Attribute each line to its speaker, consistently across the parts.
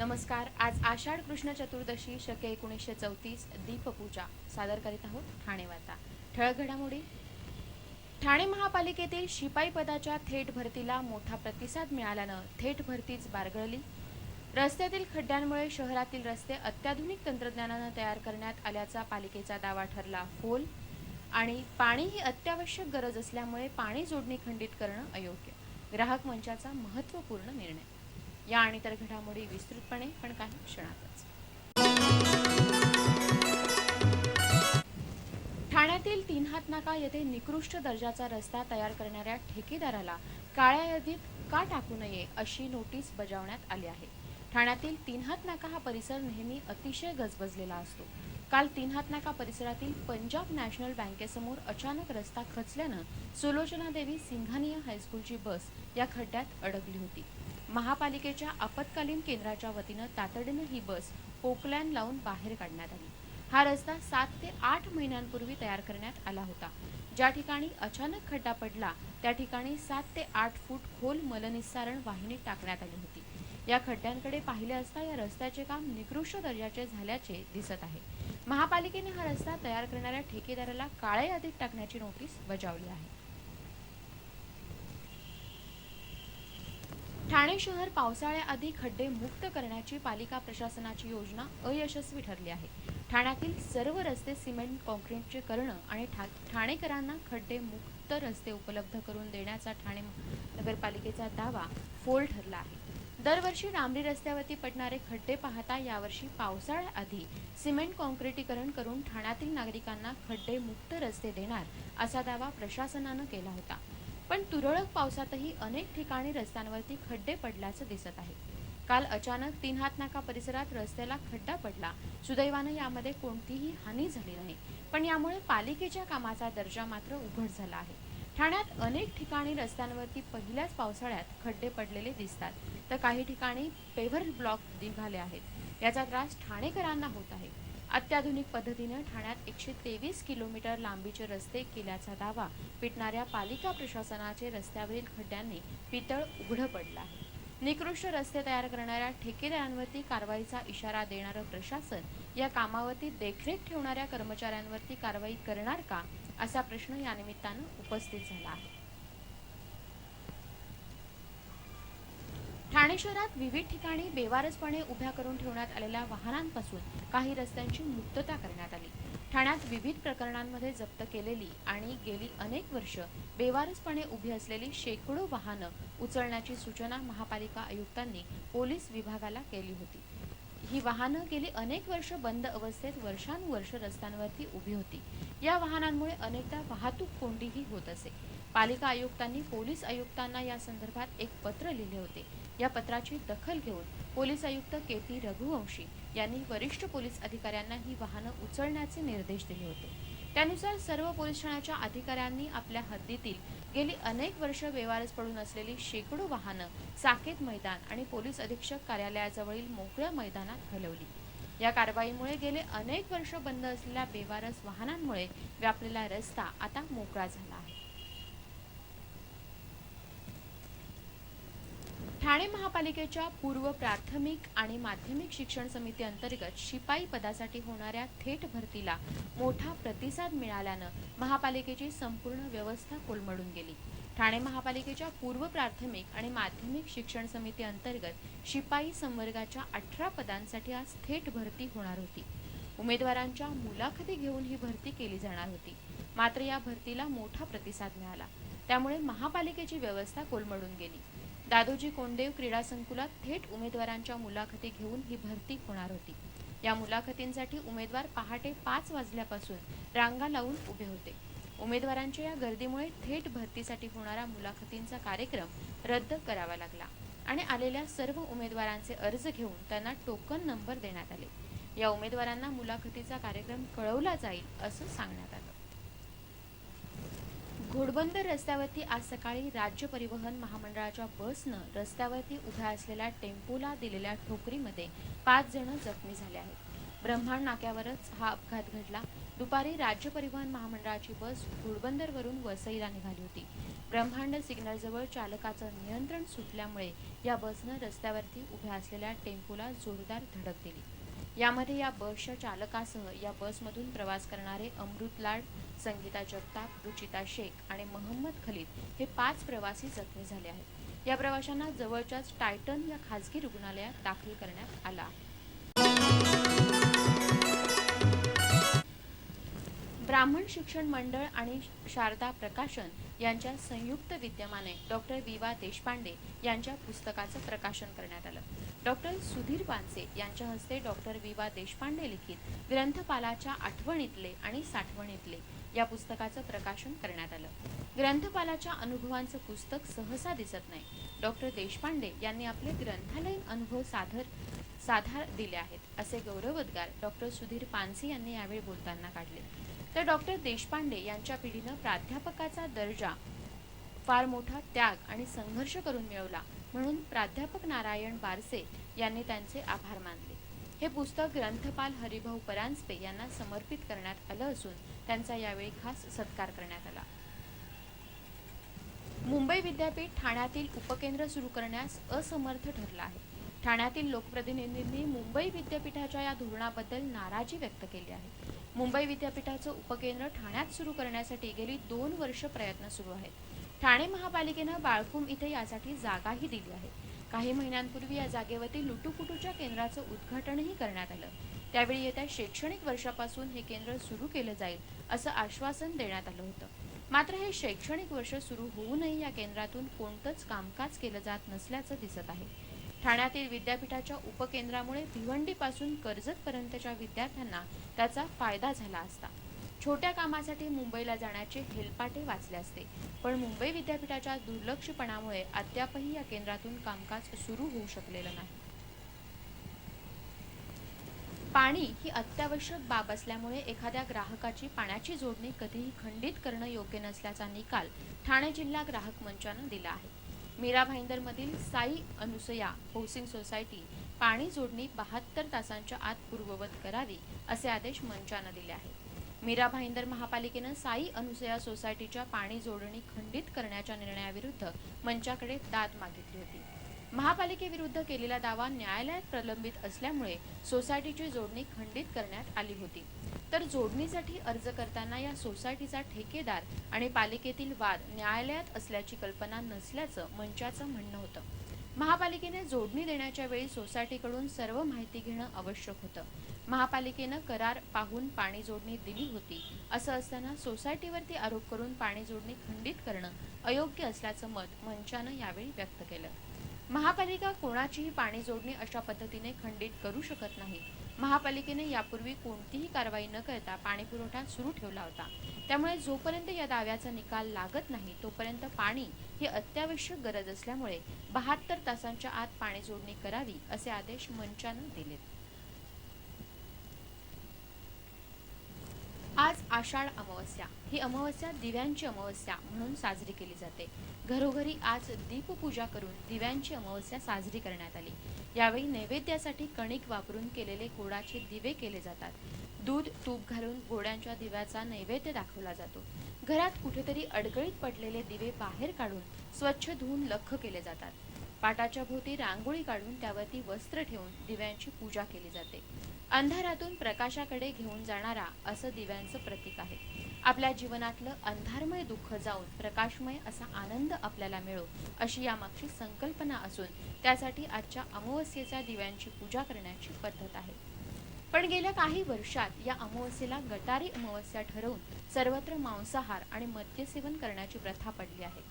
Speaker 1: नमस्कार. आज आषाढ कृष्ण चतुर्दशी शके 1934 दीपपूजा सादर करीत आहोत ठाणे वार्ता. ठळक घडामोडी. ठाणे महापालिकेतील शिपाई पदाच्या थेट भरतीला मोठा प्रतिसाद मिळाल्यानं थेट भरतीच बारगळली. रस्त्यातील खड्ड्यांमुळे शहरातील रस्ते अत्याधुनिक तंत्रज्ञानानं तयार करण्यात आल्याचा पालिकेचा दावा ठरला फोल. आणि पाणी ही अत्यावश्यक गरज असल्यामुळे पाणी जोडणी खंडित करणं अयोग्य. ग्राहक मंचाचा महत्त्वपूर्ण निर्णय. या आणि इतर घडामोडी विस्तृतपणे पण काही क्षणातच. ठाण्यातील तीन हात नाका येथे निकृष्ट दर्जाचा रस्ता तयार करणाऱ्या ठेकेदाराला काळ्या यादीत का टाकू नये अशी नोटीस बजावण्यात आली आहे. ठाण्यातील तीन हात नाका हा परिसर नेहमी अतिशय गजबजलेला असतो. काल तीन हात नाका परिसरातील पंजाब नॅशनल बँकेसमोर अचानक रस्ता खचल्यानं सुलोचना देवी सिंघानिया हायस्कूलची बस या खड्ड्यात अडकली होती. महापालिकेच्या आपत्कालीन केंद्राच्या वतीनं तातडीनं ही बस पोकलॅन लावून बाहेर काढण्यात आली. हा रस्ता 7 ते 8 महिन्यांपूर्वी तयार करण्यात आला होता. ज्या ठिकाणी अचानक खड्डा पडला त्या ठिकाणी 7 ते 8 फूट खोल मलनिस्सारण वाहिनी टाकण्यात आली होती. या खड्ड्यांकडे पाहिले असता या रस्त्याचे काम निकृष्ट दर्जाचे झाल्याचे दिसत आहे. महापालिकेने हा रस्ता तयार करणाऱ्या ठेकेदाराला काळ्या यादीत टाकण्याची नोटीस बजावली आहे. ठाणे शहर पावसाळ्याआधी खड्डे मुक्त करण्याची पालिका प्रशासनाची योजना अयशस्वी ठरली आहे. ठाण्यातील सर्व रस्ते सिमेंट कॉन्क्रीटचे करणं आणि ठाणेकरांना खड्डे मुक्त रस्ते उपलब्ध करून देण्याचा ठाणे नगरपालिकेचा दावा फोल ठरला आहे. दरवर्षी डांबरी रस्त्यावरती पडणारे खड्डे पाहता यावर्षी पावसाळ्याआधी सिमेंट कॉन्क्रिटीकरण करून ठाण्यातील नागरिकांना खड्डे मुक्त रस्ते देणार असा दावा प्रशासनानं केला होता. पण तुरळक पावसातही अनेक ठिकाणी रस्त्यांवरती खड्डे पडल्याचं दिसत आहे. काल अचानक तीन हात नाका परिसरात रस्त्याला खड्डा पडला. सुदैवानं यामध्ये कोणतीही हानी झाली नाही, पण यामुळे पालिकेच्या कामाचा दर्जा मात्र उघड झाला आहे. ठाण्यात अनेक ठिकाणी रस्त्यांवरती पहिल्याच पावसाळ्यात खड्डे पडलेले दिसतात, तर काही ठिकाणी पेव्हर ब्लॉक निघाले आहेत. याचा त्रास ठाणेकरांना होत आहे. अत्याधुनिक पद्धतीने ठाण्यात 123 किलोमीटर लांबीचे रस्ते केल्याचा दावा पिटणाऱ्या पालिका प्रशासनाचे रस्त्यावरील खड्ड्यांनी पितळ उघडं पडलं आहे. निकृष्ट रस्ते तयार करणाऱ्या ठेकेदारांवरती कारवाईचा इशारा देणारं प्रशासन या कामावरती देखरेख ठेवणाऱ्या कर्मचाऱ्यांवरती कारवाई करणार का असा प्रश्न या निमित्तानं उपस्थित झाला आहे. ठाणे शहरात विविध ठिकाणी बेवारसपणे उभ्या करून ठेवण्यात आलेल्या वाहनांपासून काही रस्त्यांची मुक्तता करण्यात आली. ठाण्यात विविध प्रकरणांमध्ये जप्त केलेली आणि गेली अनेक वर्ष बेवारसपणे उभी असलेली शेकडो वाहनं उचलण्याची सूचना महापालिका आयुक्तांनी पोलीस विभागाला केली होती. ही वाहनं गेली अनेक वर्ष बंद अवस्थेत वर्षानुवर्ष रस्त्यांवरती उभी होती. या वाहनांमुळे अनेकदा वाहतूक कोंडीही होत असे. पालिका आयुक्तांनी पोलीस आयुक्तांना या संदर्भात एक पत्र लिहिले होते. या पत्राची दखल घेऊन पोलीस आयुक्त के.पी. रघुवंशी यांनी वरिष्ठ पोलीस अधिकाऱ्यांना ही वाहनं उचलण्याचे निर्देश दिले होते. त्यानुसार सर्व पोलीस ठाण्याच्या अधिकाऱ्यांनी आपल्या हद्दीतील गेली अनेक वर्ष बेवारस पडून असलेली शेकडो वाहनं साकेत मैदान आणि पोलीस अधीक्षक कार्यालयाजवळील मोकळ्या मैदानात हलवली. या कारवाईमुळे गेले अनेक वर्ष बंद असलेल्या बेवारस वाहनांमुळे व्यापलेला रस्ता आता मोकळा झाला आहे. ठाणे महापालिकेच्या पूर्व प्राथमिक आणि माध्यमिक शिक्षण समिती अंतर्गत शिपाई पदासाठी होणाऱ्या थेट भरतीला मोठा प्रतिसाद मिळाल्यानं महापालिकेची संपूर्ण व्यवस्था कोलमडून गेली. ठाणे महापालिकेच्या पूर्व प्राथमिक आणि माध्यमिक शिक्षण समिती अंतर्गत शिपाई संवर्गाच्या 18 पदांसाठी आज थेट भरती होणार होती. उमेदवारांच्या मुलाखती घेऊन ही भरती केली जाणार होती. मात्र या भरतीला मोठा प्रतिसाद मिळाला, त्यामुळे महापालिकेची व्यवस्था कोलमडून गेली. दादोजी कोंडदेव क्रीडा संकुलात थेट उमेदवारांच्या मुलाखती घेऊन ही भरती होणार होती. या मुलाखतींसाठी उमेदवार पहाटे 5 वाजल्यापासून रांगा लावून उभे होते. उमेदवारांच्या या गर्दीमुळे थेट भरतीसाठी होणारा मुलाखतींचा कार्यक्रम रद्द करावा लागला आणि आलेल्या सर्व उमेदवारांचे अर्ज घेऊन त्यांना टोकन नंबर देण्यात आले. या उमेदवारांना मुलाखतीचा कार्यक्रम कळवला जाईल असं सांगण्यात आलं. घोडबंदर रस्त्यावरती आज सकाळी राज्य परिवहन महामंडळाच्या बसनं रस्त्यावरती उभ्या असलेल्या टेम्पोला दिलेल्या ठोकरीमध्ये 5 जण जखमी झाले आहेत. ब्रह्मांड नाक्यावरच हा अपघात घडला. दुपारी राज्य परिवहन महामंडळाची बस घोडबंदरवरून वसईला निघाली होती. ब्रह्मांड सिग्नलजवळ चालकाचं नियंत्रण सुटल्यामुळे या बसनं रस्त्यावरती उभ्या असलेल्या टेम्पोला जोरदार धडक दिली. यामध्ये या बसच्या चालकासह या बसमधून प्रवास करणारे अमृत लाड, संगीता जगताप, रुचिता शेख आणि मोहम्मद खलीद हे 5 प्रवासी जखमी झाले आहेत. या प्रवाशांना जवळच्याच टायटन या खासगी रुग्णालयात दाखल करण्यात आलं आहे. ब्राह्मण शिक्षण मंडळ आणि शारदा प्रकाशन यांच्या संयुक्त विद्यमाने डॉक्टर वि.वा. देशपांडे यांच्या पुस्तकाचं प्रकाशन करण्यात आलं. डॉक्टर सुधीर पानसे यांच्या हस्ते डॉक्टर वि.वा. देशपांडे लिखित ग्रंथपालाच्या आठवणीतले आणि साठवणीतले या पुस्तकाचं प्रकाशन करण्यात आलं. ग्रंथपालाच्या अनुभवांचं पुस्तक सहसा दिसत नाही. डॉक्टर देशपांडे यांनी आपले ग्रंथालयीन अनुभव साधार दिले आहेत असे गौरवोद्गार डॉक्टर सुधीर पानसे यांनी यावेळी बोलताना काढले. तर डॉक्टर देशपांडे यांच्या पिढीनं प्राध्यापकाचा दर्जा फार मोठा त्याग आणि संघर्ष करून मिळवला म्हणून प्राध्यापक नारायण बारसे यांनी त्यांचे आभार मानले. हे पुस्तक ग्रंथपाल हरिभाऊ परांजपे यांना समर्पित करण्यात आलं असून त्यांचा यावेळी खास सत्कार करण्यात आला. मुंबई विद्यापीठ ठाण्यातील उपकेंद्र सुरू करण्यास असमर्थ ठरलं आहे. ठाण्यातील लोकप्रतिनिधींनी मुंबई विद्यापीठाच्या या धोरणाबद्दल नाराजी व्यक्त केली आहे. मुंबई विद्यापीठाचं उपकेंद्र ठाण्यात सुरू करण्यासाठी गेली 2 वर्ष प्रयत्न सुरू आहेत. ठाणे महापालिकेनं बाळकूम इथे यासाठी जागाही दिली आहे. काही महिन्यांपूर्वी या जागेवरती लुटूपुटूच्या केंद्राचं उद्घाटनही करण्यात आलं. त्यावेळी येत्या शैक्षणिक वर्षापासून हे केंद्र सुरू केलं जाईल असं आश्वासन देण्यात आलं होतं. मात्र हे शैक्षणिक वर्ष सुरू होऊनही या केंद्रातून कोणतंच कामकाज केलं जात नसल्याचं दिसत आहे. ठाण्यातील विद्यापीठाच्या उपकेंद्रामुळे भिवंडीपासून कर्जतपर्यंतच्या विद्यार्थ्यांना त्याचा फायदा झाला असता. छोट्या कामासाठी मुंबईला जाण्याचे हेलपाटे वाचले असते. पण मुंबई विद्यापीठाच्या दुर्लक्षपणामुळे अद्यापही या केंद्रातून कामकाज सुरू होऊ शकलेलं नाही. पाणी ही अत्यावश्यक बाब असल्यामुळे एखाद्या ग्राहकाची पाण्याची जोडणी कधीही खंडित करणं योग्य नसल्याचा निकाल ठाणे जिल्हा ग्राहक मंचानं दिला आहे. मीरा भाईंदरमधील साई अनुसया हाऊसिंग सोसायटी पाणी जोडणी 72 तासांच्या आत पूर्ववत करावी असे आदेश मंचानं दिले आहेत. मीरा भाईंदर महापालिकेनं साई अनुसया सोसायटीच्या पाणी जोडणी खंडित करण्याच्या निर्णयाविरुद्ध मंचाकडे दाद मागितली होती. महापालिकेविरुद्ध केलेला दावा न्यायालयात प्रलंबित असल्यामुळे सोसायटीची जोडणी खंडित करण्यात आली होती. तर जोडणीसाठी अर्ज करताना या सोसायटीचा ठेकेदार आणि पालिकेतील वाद न्यायालयात असल्याची कल्पना नसल्याचं मंचाचं म्हणणं होतं. महापालिकेने जोडणी देण्याच्या वेळी सोसायटीकडून सर्व माहिती घेणं आवश्यक होतं. महापालिकेनं करार पाहून पाणी जोडणी दिली होती असं असताना सोसायटीवरती आरोप करून पाणी जोडणी खंडित करणं अयोग्य असल्याचं मत मंचानं यावेळी व्यक्त केलं. महापालिका कोणाचीही पाणी जोडणी अशा पद्धतीने खंडित करू शकत नाही. महापालिकेने यापूर्वी कोणतीही कारवाई न करता पाणीपुरवठा सुरू ठेवला होता. त्यामुळे जोपर्यंत या दाव्याचा निकाल लागत नाही तोपर्यंत पाणी ही अत्यावश्यक गरज असल्यामुळे 72 तासांच्या आत पाणी जोडणी करावी असे आदेश मंचानं दिलेत. आज आषाढ अमावस्या. ही अमावस्या दिव्यांची अमावस्या म्हणून साजरी केली जाते. घरोघरी आज दीपपूजा करून दिव्यांची अमावस्या साजरी करण्यात आली. यावेळी नैवेद्यासाठी कणिक वापरून केलेले गोडाचे दिवे केले जातात. दूध तूप घालून गोड्यांच्या दिव्याचा नैवेद्य दाखवला जातो. घरात कुठेतरी अडगळीत पडलेले दिवे बाहेर काढून स्वच्छ धुवून लख्ख केले जातात. पाटाच्या भोवती रांगोळी काढून त्यावरती वस्त्र ठेवून दिव्यांची पूजा केली जाते. अंधारातून प्रकाशाकडे घेऊन जाणारा असं दिव्यांचं प्रतीक आहे. आपल्या जीवनातलं अंधारमय दुःख जाऊन प्रकाशमय असा आनंद आपल्याला मिळो अशी यामागची संकल्पना असून त्यासाठी आजच्या अमावस्येच्या दिव्यांची पूजा करण्याची पद्धत आहे. पण गेल्या काही वर्षात या अमावस्येला गटारी अमावस्या ठरवून सर्वत्र मांसाहार आणि मद्यसेवन करण्याची प्रथा पडली आहे.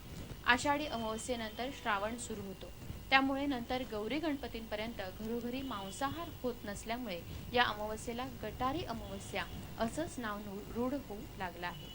Speaker 1: आषाढी अमावस्येनंतर श्रावण सुरू होतो. त्यामुळे नंतर गौरी गणपतींपर्यंत घरोघरी मांसाहार होत नसल्यामुळे या अमावस्येला गटारी अमावस्या असंच नाव रूढ होऊ लागलं आहे.